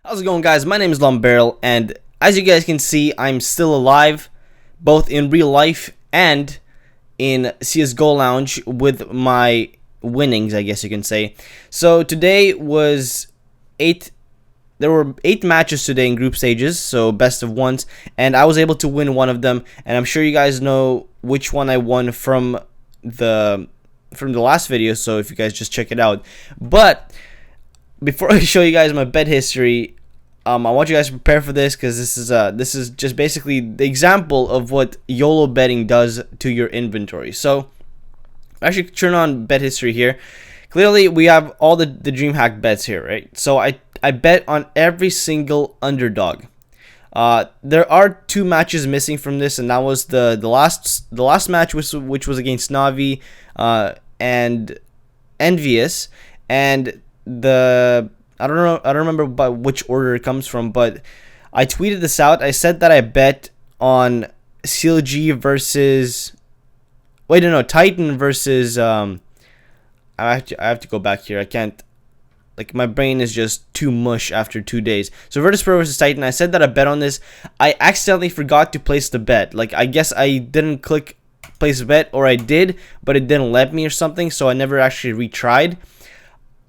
How's it going, guys? My name is LongBarrel, and as you guys can see, I'm still alive, both in real life and in CSGO Lounge with my winnings, I guess you can say. So today was there were 8 matches today in group stages, so best of ones, and I was able to win one of them, and I'm sure you guys know which one I won from the last video, so if you guys just check it out. But before I show you guys my bet history, I want you guys to prepare for this, because this is just basically the example of what YOLO betting does to your inventory. So actually turn on bet history here. Clearly we have all the DreamHack bets here, right? So I bet on every single underdog. There are 2 matches missing from this, and that was the last match, which was against Navi and Envious, and I don't remember by which order it comes from, but I tweeted this out. I said that I bet on CLG versus Titan versus I have to go back here. I can't, like, my brain is just too mush after 2 days. So Virtus Pro versus Titan, I said that I bet on this. I accidentally forgot to place the bet. Like, I guess I didn't click place a bet, or I did, but it didn't let me or something, so I never actually retried.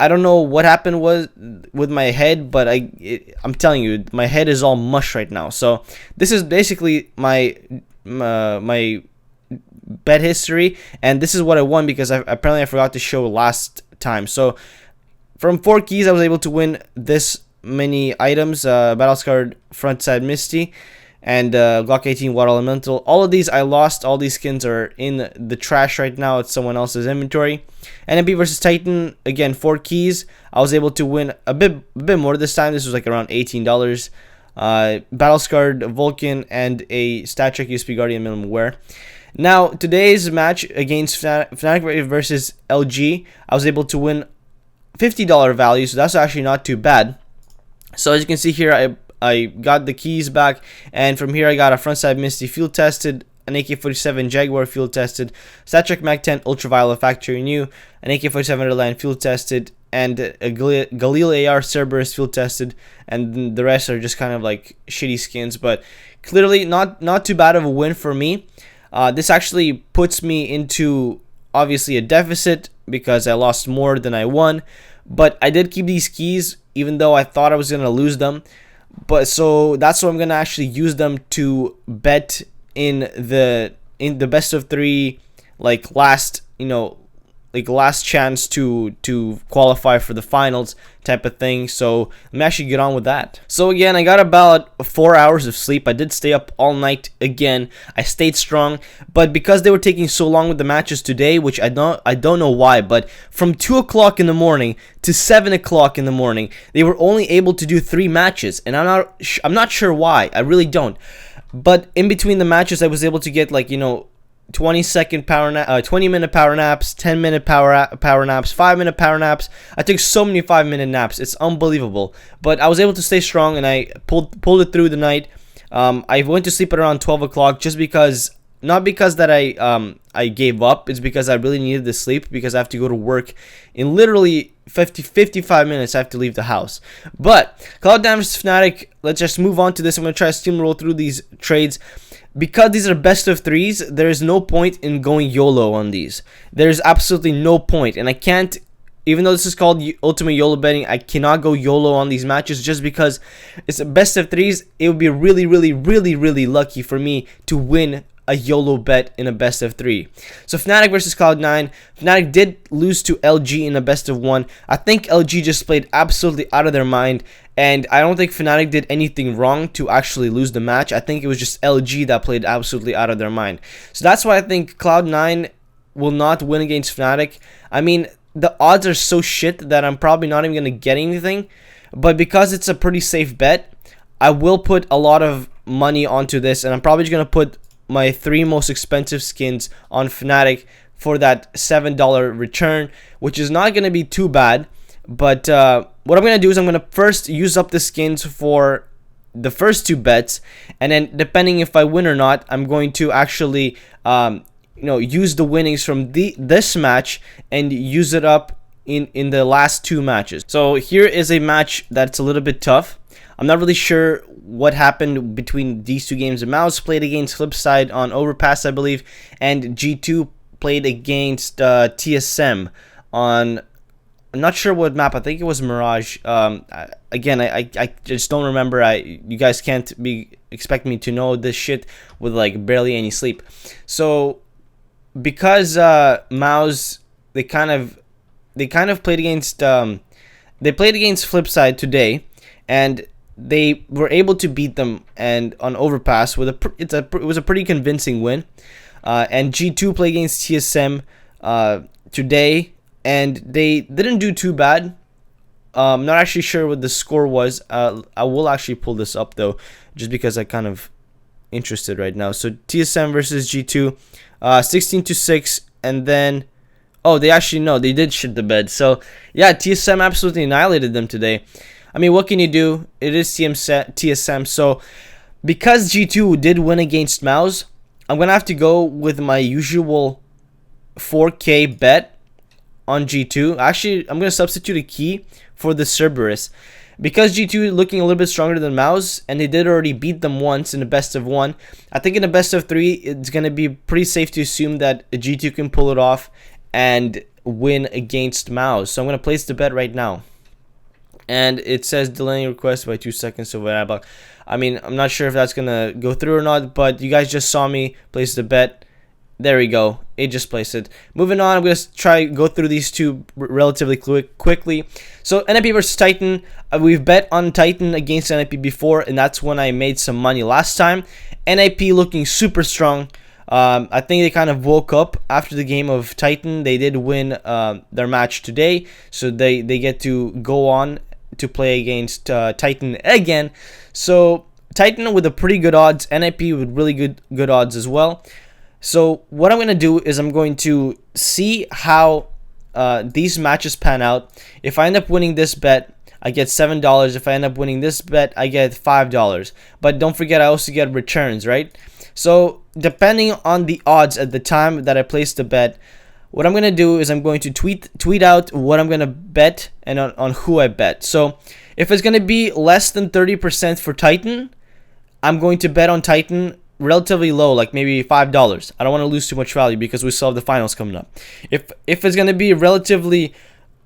I don't know what happened with my head, but I'm telling you, my head is all mush right now. So this is basically my bet history, and this is what I won, because apparently I forgot to show last time. So from 4 keys, I was able to win this many items: Battlescarred Frontside Misty, and Glock 18 Water Elemental. All of these I lost. All these skins are in the trash right now. It's someone else's inventory. NMP versus Titan, again, 4 keys. I was able to win a bit more this time. This was like around $18. Battlescarred Vulcan and a StatTrak USP Guardian minimum wear. Now today's match against Fnatic versus LG, I was able to win $50 value, so that's actually not too bad. So as you can see here, I got the keys back, and from here I got a Frontside Misty field tested, an AK-47 Jaguar field tested, StatTrak Mag 10 Ultraviolet Factory New, an AK-47 Underland field tested, and a Galil AR Cerberus field tested, and the rest are just kind of like shitty skins, but clearly not too bad of a win for me. This actually puts me into obviously a deficit, because I lost more than I won, but I did keep these keys even though I thought I was going to lose them. But so that's why I'm gonna actually use them to bet in the best of 3, like last chance to qualify for the finals type of thing. So let me actually get on with that. So again, I got about 4 hours of sleep. I did stay up all night again. I stayed strong, but because they were taking so long with the matches today, which I don't know why, but from 2 o'clock in the morning to 7 o'clock in the morning, they were only able to do 3 matches, and I'm not sure why. I really don't. But in between the matches, I was able to get, like, 20-second power nap, 20-minute power naps, 10-minute power naps, 5-minute power naps. I took so many 5-minute naps. It's unbelievable. But I was able to stay strong, and I pulled it through the night. I went to sleep at around 12 o'clock, just because, not because that I gave up. It's because I really needed the sleep, because I have to go to work in literally 55 minutes. I have to leave the house. But Cloud9 vs Fnatic, let's just move on to this. I'm going to try to steamroll through these trades. Because these are best of 3s, there is no point in going YOLO on these. There's absolutely no point, and I can't, even though this is called Ultimate YOLO betting, I cannot go YOLO on these matches, just because it's a best of 3s. It would be really lucky for me to win a YOLO bet in a best of 3. So Fnatic versus Cloud9. Fnatic did lose to LG in a best of 1. I think LG just played absolutely out of their mind, and I don't think Fnatic did anything wrong to actually lose the match. I think it was just LG that played absolutely out of their mind. So that's why I think Cloud9 will not win against Fnatic. I mean, the odds are so shit that I'm probably not even going to get anything, but because it's a pretty safe bet, I will put a lot of money onto this, and I'm probably just going to put my 3 most expensive skins on Fnatic for that $7 return, which is not going to be too bad. But what I'm going to do is I'm going to first use up the skins for the first 2 bets, and then depending if I win or not, I'm going to actually use the winnings from this match and use it up in the last 2 matches. So here is a match that's a little bit tough. I'm not really sure what happened between these two games. Mouse played against Flipside on Overpass, I believe, and G2 played against TSM on, I'm not sure what map. I think it was Mirage. Again, I just don't remember. You guys can't be expecting me to know this shit with like barely any sleep. So because Mouse, they kind of played against Flipside today, and they were able to beat them and on Overpass with it was a pretty convincing win. And G2 played against TSM today, and they didn't do too bad. I'm not actually sure what the score was. I will actually pull this up though, just because I'm kind of interested right now. So TSM versus G2, 16-6, and then they did shit the bed. So yeah, TSM absolutely annihilated them today. I mean, what can you do? It is TSM. So because G2 did win against Mouse, I'm gonna have to go with my usual 4K bet on G2. Actually, I'm gonna substitute a key for the Cerberus because G2 looking a little bit stronger than Mouse, and they did already beat them once in the best of 1. I think in the best of 3, it's gonna be pretty safe to assume that G2 can pull it off and win against Mouse. So I'm gonna place the bet right now. And it says delaying request by 2 seconds. So I mean, I'm not sure if that's gonna go through or not, but you guys just saw me place the bet. There we go. It just placed it. Moving on, I'm gonna try go through these two relatively quickly. So NIP versus Titan. We've bet on Titan against NIP before, and that's when I made some money last time. NIP looking super strong. I think they kind of woke up after the game of Titan. They did win their match today, so they get to go on to play against Titan again. So Titan with a pretty good odds, NIP with really good odds as well. So what I'm going to do is I'm going to see how these matches pan out. If I end up winning this bet, I get $7. If I end up winning this bet, I get $5. But don't forget, I also get returns, right? So depending on the odds at the time that I place the bet, what I'm going to do is I'm going to tweet out what I'm going to bet and on who I bet. So if it's going to be less than 30% for Titan, I'm going to bet on Titan relatively low, like maybe $5. I don't want to lose too much value because we still have the finals coming up. If it's going to be relatively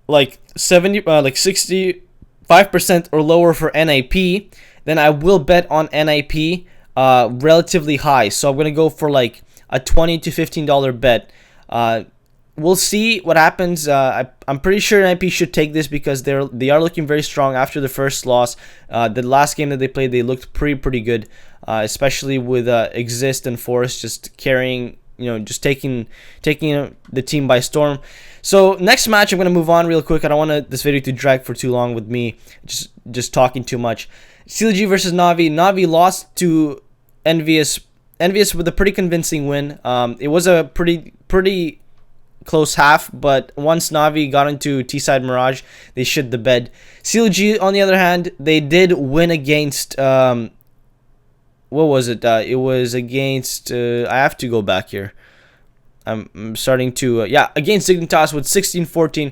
like 65% or lower for NIP, then I will bet on NIP relatively high. So I'm going to go for like a $20 to $15 bet. We'll see what happens. I'm pretty sure NIP should take this because they are looking very strong after the first loss. The last game that they played, they looked pretty good, especially with Exist and Force just carrying, just taking the team by storm. So next match, I'm gonna move on real quick. I don't want this video to drag for too long with me just talking too much. CLG versus Navi. Navi lost to Envious with a pretty convincing win. It was a pretty close half, but once Navi got into T-side Mirage, they shit the bed. CLG, on the other hand, they did win against what was it? It was against I have to go back here. I'm starting to against Dignitas with 16-14.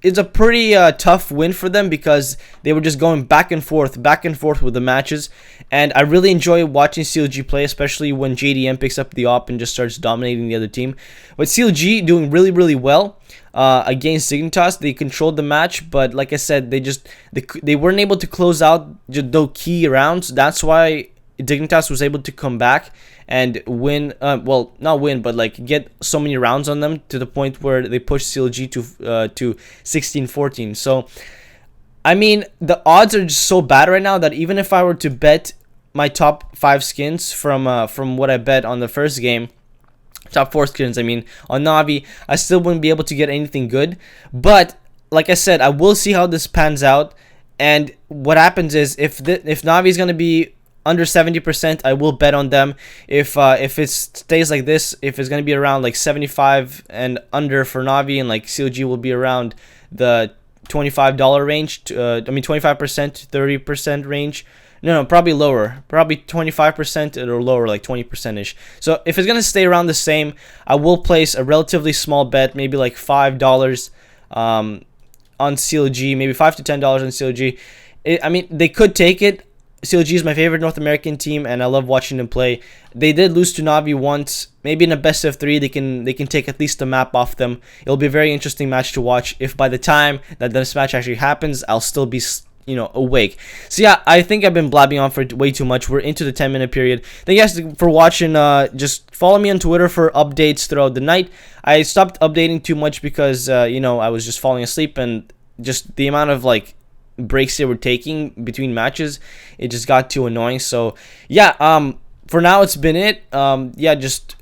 It's a pretty tough win for them because they were just going back and forth with the matches. And I really enjoy watching CLG play, especially when JDM picks up the op and just starts dominating the other team. But CLG doing really well against Dignitas. They controlled the match, but like I said, they weren't able to close out those key rounds. That's why Dignitas was able to come back and win, not win, but like get so many rounds on them to the point where they pushed CLG to 16-14. So I mean, the odds are just so bad right now that even if I were to bet my top 5 skins from what I bet on the first game, top 4 skins, I mean, on Navi, I still wouldn't be able to get anything good. But like I said, I will see how this pans out. And what happens is if Navi is going to be under 70%, I will bet on them. If it stays like this, if it's going to be around like 75 and under for Navi, and like CLG will be around the $25 range, 25% to 30% range. No, probably lower. Probably 25% or lower, like 20%ish. So if it's going to stay around the same, I will place a relatively small bet, maybe like $5 on CLG, maybe $5 to $10 on CLG. I mean, they could take it. CLG is my favorite North American team, and I love watching them play. They did lose to Navi once. Maybe in a best of 3, they can take at least a map off them. It'll be a very interesting match to watch. If by the time that this match actually happens, I'll still be, you know, awake. So yeah, I think I've been blabbing on for way too much. We're into the 10-minute period. Thank you guys for watching. Just follow me on Twitter for updates throughout the night. I stopped updating too much because you know, I was just falling asleep, and just the amount of like breaks they were taking between matches, it just got too annoying. So yeah, for now it's been it. Yeah, just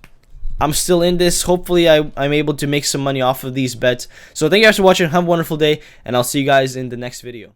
I'm still in this. Hopefully I'm able to make some money off of these bets. So thank you guys for watching. Have a wonderful day, and I'll see you guys in the next video.